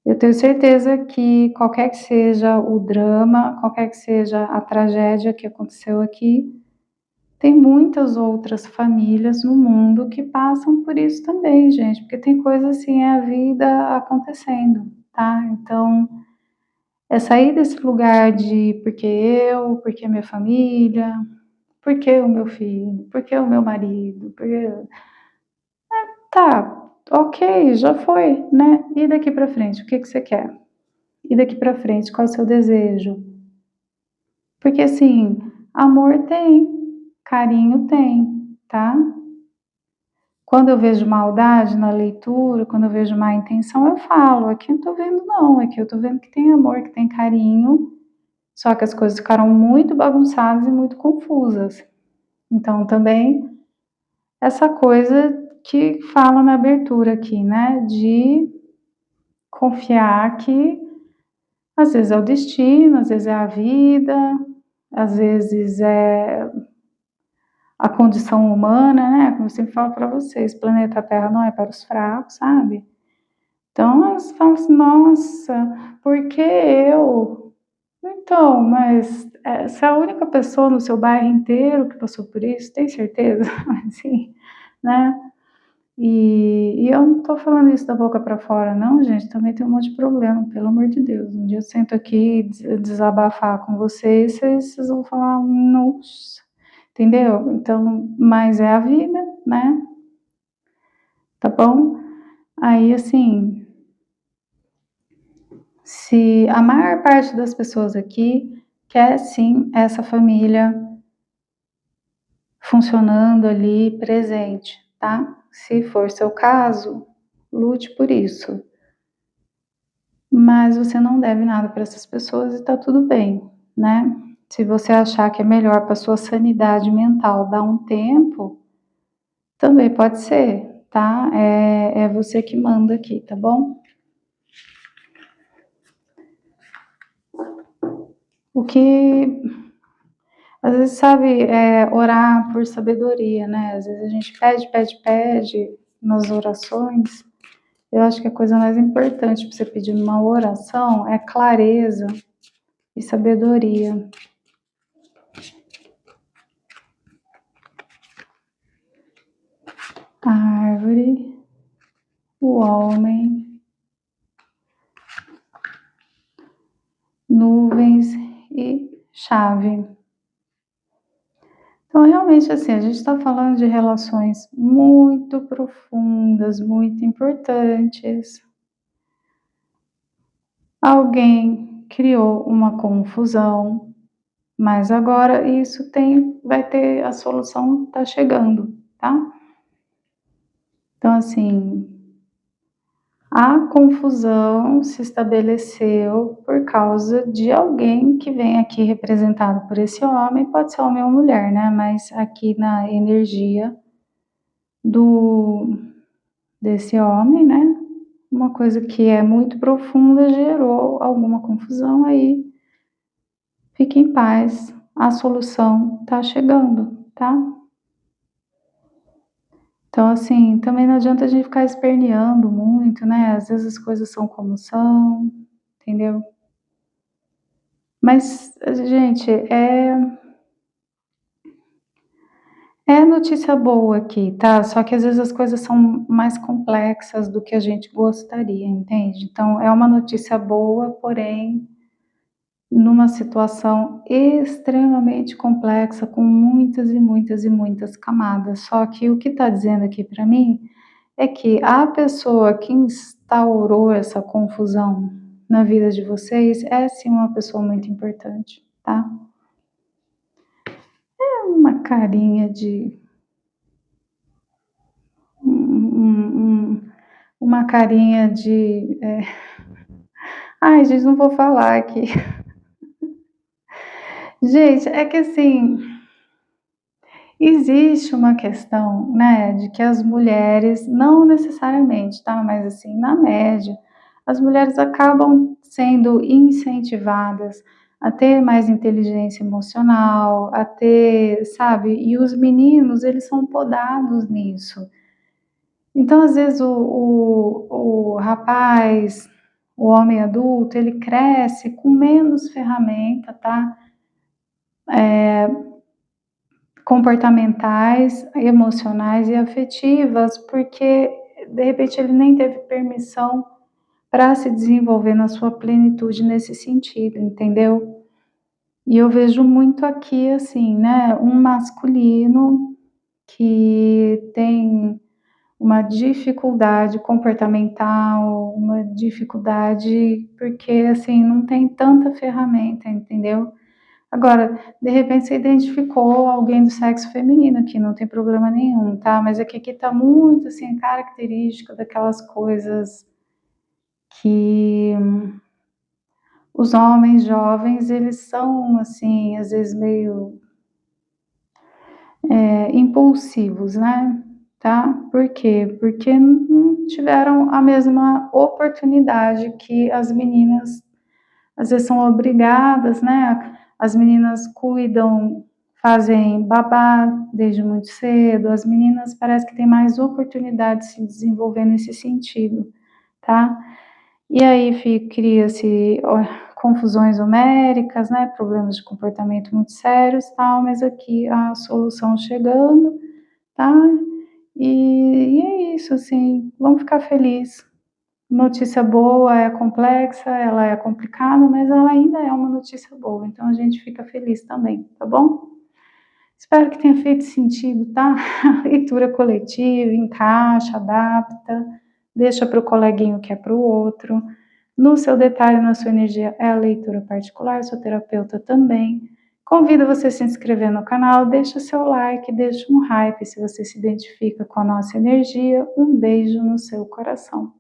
Speaker 1: Eu tenho certeza que qualquer que seja o drama, qualquer que seja a tragédia que aconteceu aqui, tem muitas outras famílias no mundo que passam por isso também, gente, porque tem coisa assim, é a vida acontecendo, tá? Então, é sair desse lugar de porque minha família, porque o meu filho, porque o meu marido, porque tá, ok, já foi, né? E daqui pra frente, o que que você quer? E daqui pra frente, qual é o seu desejo? Porque assim, amor tem, carinho tem, tá? Quando eu vejo maldade na leitura, quando eu vejo má intenção, eu falo, aqui eu não tô vendo não, aqui eu tô vendo que tem amor, que tem carinho, só que as coisas ficaram muito bagunçadas e muito confusas. Então também essa coisa que fala na abertura aqui, né, de confiar que às vezes é o destino, às vezes é a vida, às vezes é a condição humana, né? Como eu sempre falo para vocês, planeta Terra não é para os fracos, sabe? Então elas falam assim, nossa, por que eu? Então, mas se é a única pessoa no seu bairro inteiro que passou por isso, tem certeza? Assim, né? E eu não tô falando isso da boca para fora, não, gente. Também tem um monte de problema, pelo amor de Deus. Um dia eu sento aqui desabafar com vocês, vocês vão falar, nossa, entendeu? Então, mas é a vida, né? Tá bom? Aí, assim, se a maior parte das pessoas aqui quer sim essa família funcionando ali, presente, tá? Se for seu caso, lute por isso. Mas você não deve nada para essas pessoas e tá tudo bem, né? Se você achar que é melhor para sua sanidade mental dar um tempo, também pode ser, tá? É você que manda aqui, tá bom? O que às vezes sabe orar por sabedoria, né? Às vezes a gente pede nas orações. Eu acho que a coisa mais importante para você pedir numa oração é clareza e sabedoria. A árvore, o homem, nuvens e chave. Então, realmente, assim, a gente está falando de relações muito profundas, muito importantes. Alguém criou uma confusão, mas agora isso vai ter, a solução está chegando, tá? Então, assim, a confusão se estabeleceu por causa de alguém que vem aqui representado por esse homem, pode ser homem ou mulher, né? Mas aqui na energia desse homem, né? Uma coisa que é muito profunda gerou alguma confusão aí. Fique em paz, a solução tá chegando, tá? Então, assim, também não adianta a gente ficar esperneando muito, né? Às vezes as coisas são como são, entendeu? Mas, gente, é notícia boa aqui, tá? Só que às vezes as coisas são mais complexas do que a gente gostaria, entende? Então, é uma notícia boa, porém, numa situação extremamente complexa, com muitas e muitas e muitas camadas. Só que o que está dizendo aqui para mim é que a pessoa que instaurou essa confusão na vida de vocês é sim uma pessoa muito importante, tá? É uma carinha de uma carinha de. Ai, gente, não vou falar aqui. Gente, é que assim, existe uma questão, né, de que as mulheres, não necessariamente, tá, mas assim, na média, as mulheres acabam sendo incentivadas a ter mais inteligência emocional, a ter, sabe, e os meninos, eles são podados nisso. Então, às vezes, o rapaz, o homem adulto, ele cresce com menos ferramenta, tá? Comportamentais, emocionais e afetivas, porque de repente ele nem teve permissão para se desenvolver na sua plenitude nesse sentido, entendeu? E eu vejo muito aqui, assim, né, um masculino que tem uma dificuldade comportamental, uma dificuldade porque, assim, não tem tanta ferramenta, entendeu? Agora, de repente você identificou alguém do sexo feminino aqui, não tem problema nenhum, tá? Mas é que aqui tá muito, assim, característica daquelas coisas que os homens jovens, eles são, assim, às vezes meio impulsivos, né? Tá? Por quê? Porque não tiveram a mesma oportunidade que as meninas, às vezes são obrigadas, né? As meninas cuidam, fazem babá desde muito cedo, as meninas parece que têm mais oportunidade de se desenvolver nesse sentido, tá? E aí cria-se confusões homéricas, né? Problemas de comportamento muito sérios, tal, mas aqui a solução chegando, tá? E é isso, assim, vamos ficar felizes. Notícia boa é complexa, ela é complicada, mas ela ainda é uma notícia boa, então a gente fica feliz também, tá bom? Espero que tenha feito sentido, tá? Leitura coletiva, encaixa, adapta, deixa para o coleguinho que é para o outro. No seu detalhe, na sua energia, é a leitura particular, sou terapeuta também. Convido você a se inscrever no canal, deixa seu like, deixa um hype se você se identifica com a nossa energia. Um beijo no seu coração.